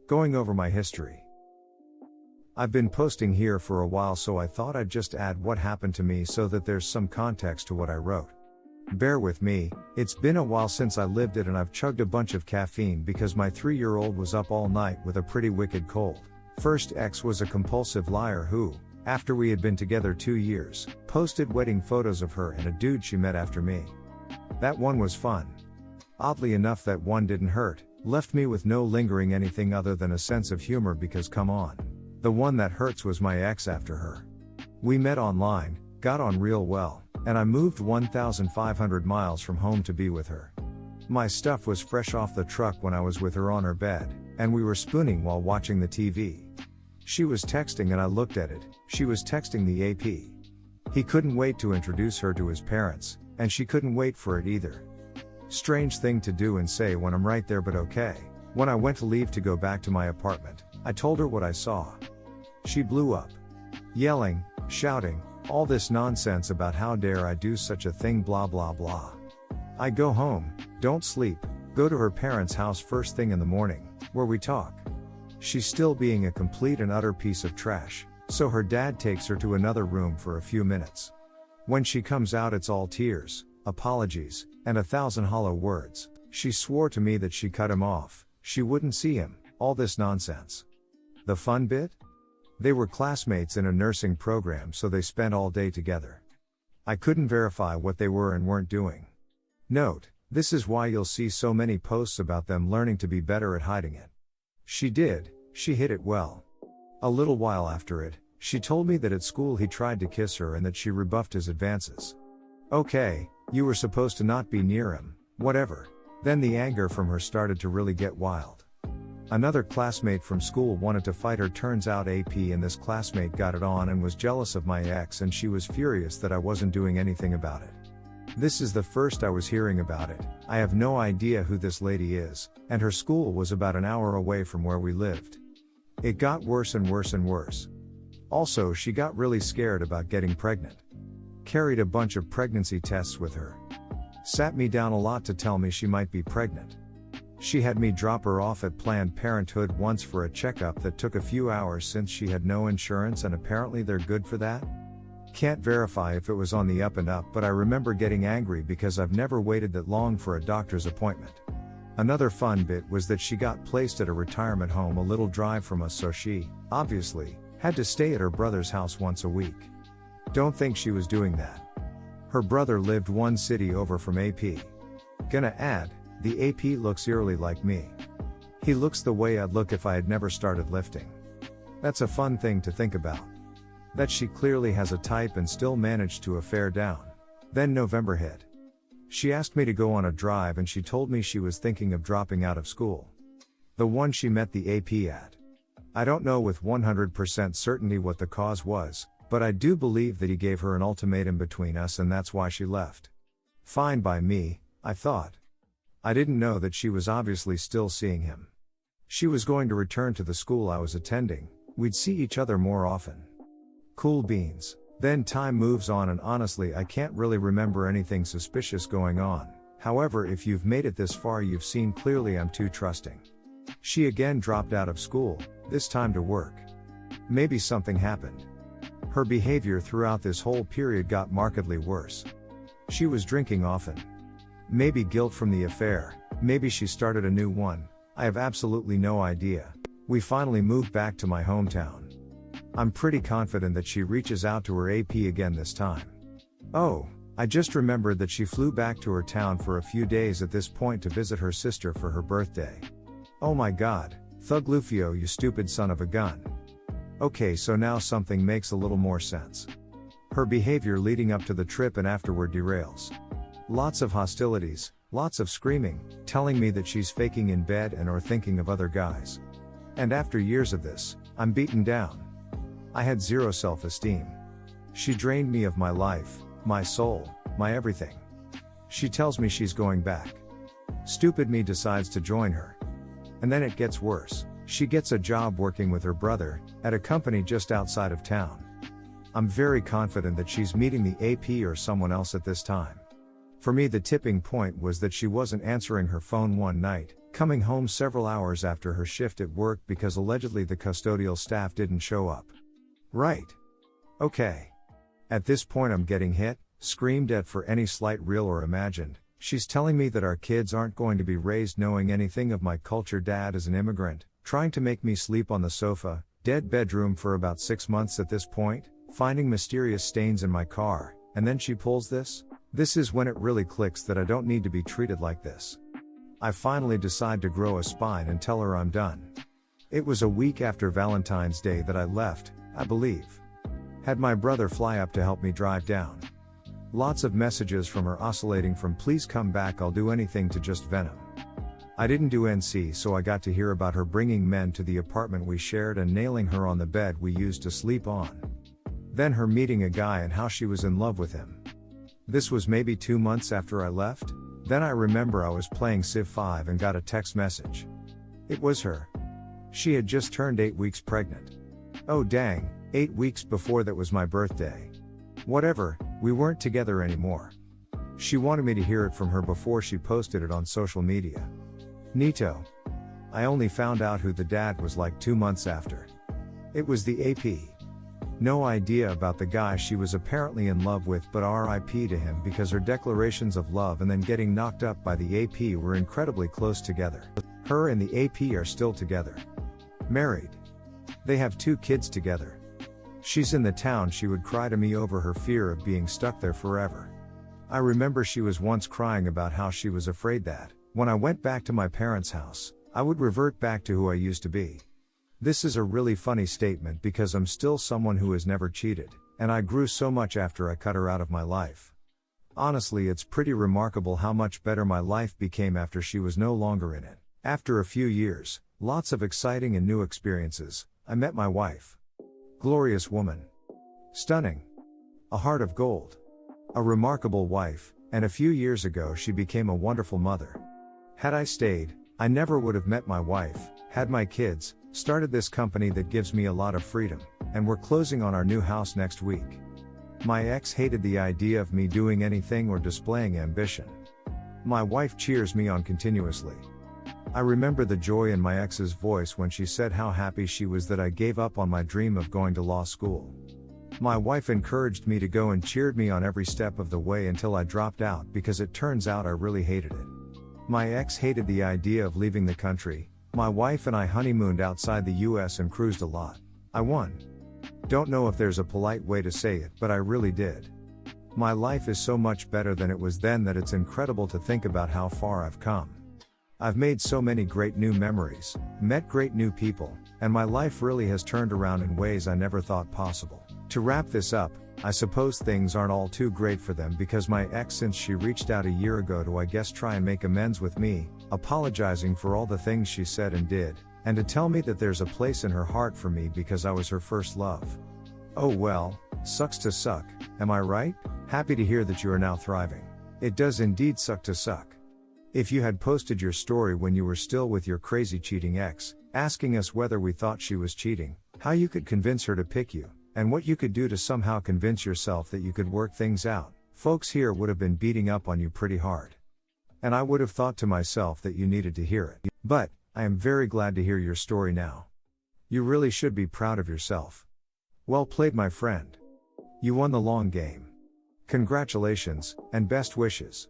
Going over my history. I've been posting here for a while, so I thought I'd just add what happened to me so that there's some context to what I wrote. Bear with me, it's been a while since I lived it and I've chugged a bunch of caffeine because my 3-year-old was up all night with a pretty wicked cold. First ex was a compulsive liar who, after we had been together 2 years, posted wedding photos of her and a dude she met after me. That one was fun. Oddly enough, that one didn't hurt, left me with no lingering anything other than a sense of humor because come on. The one that hurts was my ex after her. We met online, got on real well, and I moved 1,500 miles from home to be with her. My stuff was fresh off the truck when I was with her on her bed, and we were spooning while watching the TV. She was texting and I looked at it, she was texting the AP. He couldn't wait to introduce her to his parents, and she couldn't wait for it either. Strange thing to do and say when I'm right there, but okay. When I went to leave to go back to my apartment, I told her what I saw. She blew up. Yelling, shouting, all this nonsense about how dare I do such a thing, blah blah blah. I go home, don't sleep, go to her parents' house first thing in the morning, where we talk. She's still being a complete and utter piece of trash, so her dad takes her to another room for a few minutes. When she comes out, it's all tears, apologies, and 1,000 hollow words. She swore to me that she cut him off, she wouldn't see him, all this nonsense. The fun bit? They were classmates in a nursing program, so they spent all day together. I couldn't verify what they were and weren't doing. Note, this is why you'll see so many posts about them learning to be better at hiding it. She did, she hid it well. A little while after it, she told me that at school he tried to kiss her and that she rebuffed his advances. Okay, you were supposed to not be near him, whatever. Then the anger from her started to really get wild. Another classmate from school wanted to fight her, turns out AP and this classmate got it on and was jealous of my ex, and she was furious that I wasn't doing anything about it. This is the first I was hearing about it. I have no idea who this lady is, and her school was about an hour away from where we lived. It got worse and worse and worse. Also, she got really scared about getting pregnant. Carried a bunch of pregnancy tests with her. Sat me down a lot to tell me she might be pregnant. She had me drop her off at Planned Parenthood once for a checkup that took a few hours since she had no insurance, and apparently they're good for that. Can't verify if it was on the up and up, but I remember getting angry because I've never waited that long for a doctor's appointment. Another fun bit was that she got placed at a retirement home a little drive from us, so she, obviously, had to stay at her brother's house once a week. Don't think she was doing that. Her brother lived one city over from AP. Gonna add, the AP looks eerily like me. He looks the way I'd look if I had never started lifting. That's a fun thing to think about. That she clearly has a type and still managed to affair down. Then November hit. She asked me to go on a drive and she told me she was thinking of dropping out of school. The one she met the AP at. I don't know with 100% certainty what the cause was, but I do believe that he gave her an ultimatum between us and that's why she left. Fine by me, I thought. I didn't know that she was obviously still seeing him. She was going to return to the school I was attending, we'd see each other more often. Cool beans. Then time moves on and honestly I can't really remember anything suspicious going on. However, if you've made it this far, you've seen clearly I'm too trusting. She again dropped out of school, this time to work. Maybe something happened. Her behavior throughout this whole period got markedly worse. She was drinking often. Maybe guilt from the affair, maybe she started a new one, I have absolutely no idea. We finally moved back to my hometown. I'm pretty confident that she reaches out to her AP again this time. Oh, I just remembered that she flew back to her town for a few days at this point to visit her sister for her birthday. Oh my god, Thug Lufio, you stupid son of a gun. Okay, so now something makes a little more sense. Her behavior leading up to the trip and afterward derails. Lots of hostilities, lots of screaming, telling me that she's faking in bed and or thinking of other guys. And after years of this, I'm beaten down. I had zero self-esteem. She drained me of my life, my soul, my everything. She tells me she's going back. Stupid me decides to join her. And then it gets worse. She gets a job working with her brother, at a company just outside of town. I'm very confident that she's meeting the AP or someone else at this time. For me, the tipping point was that she wasn't answering her phone one night, Coming home several hours after her shift at work because allegedly the custodial staff didn't show up. Right. Okay. At this point I'm getting hit, screamed at for any slight real or imagined. She's telling me that our kids aren't going to be raised knowing anything of my culture. Dad is an immigrant, trying to make me sleep on the sofa, dead bedroom for about 6 months at this point, finding mysterious stains in my car, and then she pulls this? This is when it really clicks that I don't need to be treated like this. I finally decide to grow a spine and tell her I'm done. It was a week after Valentine's Day that I left, I believe. Had my brother fly up to help me drive down. Lots of messages from her oscillating from please come back, I'll do anything, to just venom. I didn't do NC, so I got to hear about her bringing men to the apartment we shared and nailing her on the bed we used to sleep on. Then her meeting a guy and how she was in love with him. This was maybe 2 months after I left. Then I remember I was playing Civ 5 and got a text message. It was her. She had just turned 8 weeks pregnant. Oh dang, 8 weeks before that was my birthday. Whatever, we weren't together anymore. She wanted me to hear it from her before she posted it on social media. Neato. I only found out who the dad was like 2 months after. It was the AP. No idea about the guy she was apparently in love with, but RIP to him because her declarations of love and then getting knocked up by the AP were incredibly close together. Her and the AP are still together. Married. They have 2 kids together. She's in the town. She would cry to me over her fear of being stuck there forever. I remember she was once crying about how she was afraid that, when I went back to my parents' house, I would revert back to who I used to be. This is a really funny statement because I'm still someone who has never cheated, and I grew so much after I cut her out of my life. Honestly, it's pretty remarkable how much better my life became after she was no longer in it. After a few years, lots of exciting and new experiences, I met my wife. Glorious woman. Stunning. A heart of gold. A remarkable wife, and a few years ago she became a wonderful mother. Had I stayed, I never would have met my wife, had my kids, started this company that gives me a lot of freedom, and we're closing on our new house next week. My ex hated the idea of me doing anything or displaying ambition. My wife cheers me on continuously. I remember the joy in my ex's voice when she said how happy she was that I gave up on my dream of going to law school. My wife encouraged me to go and cheered me on every step of the way until I dropped out because it turns out I really hated it. My ex hated the idea of leaving the country. My wife and I honeymooned outside the US and cruised a lot. I won. Don't know if there's a polite way to say it, but I really did. My life is so much better than it was then that it's incredible to think about how far I've come. I've made so many great new memories, met great new people, and my life really has turned around in ways I never thought possible. To wrap this up, I suppose things aren't all too great for them because my ex, since she reached out a year ago to I guess try and make amends with me, apologizing for all the things she said and did, and to tell me that there's a place in her heart for me because I was her first love. Oh well, sucks to suck, am I right? Happy to hear that you are now thriving. It does indeed suck to suck. If you had posted your story when you were still with your crazy cheating ex, asking us whether we thought she was cheating, how you could convince her to pick you, and what you could do to somehow convince yourself that you could work things out, folks here would have been beating up on you pretty hard. And I would have thought to myself that you needed to hear it. But, I am very glad to hear your story now. You really should be proud of yourself. Well played, my friend. You won the long game. Congratulations, and best wishes.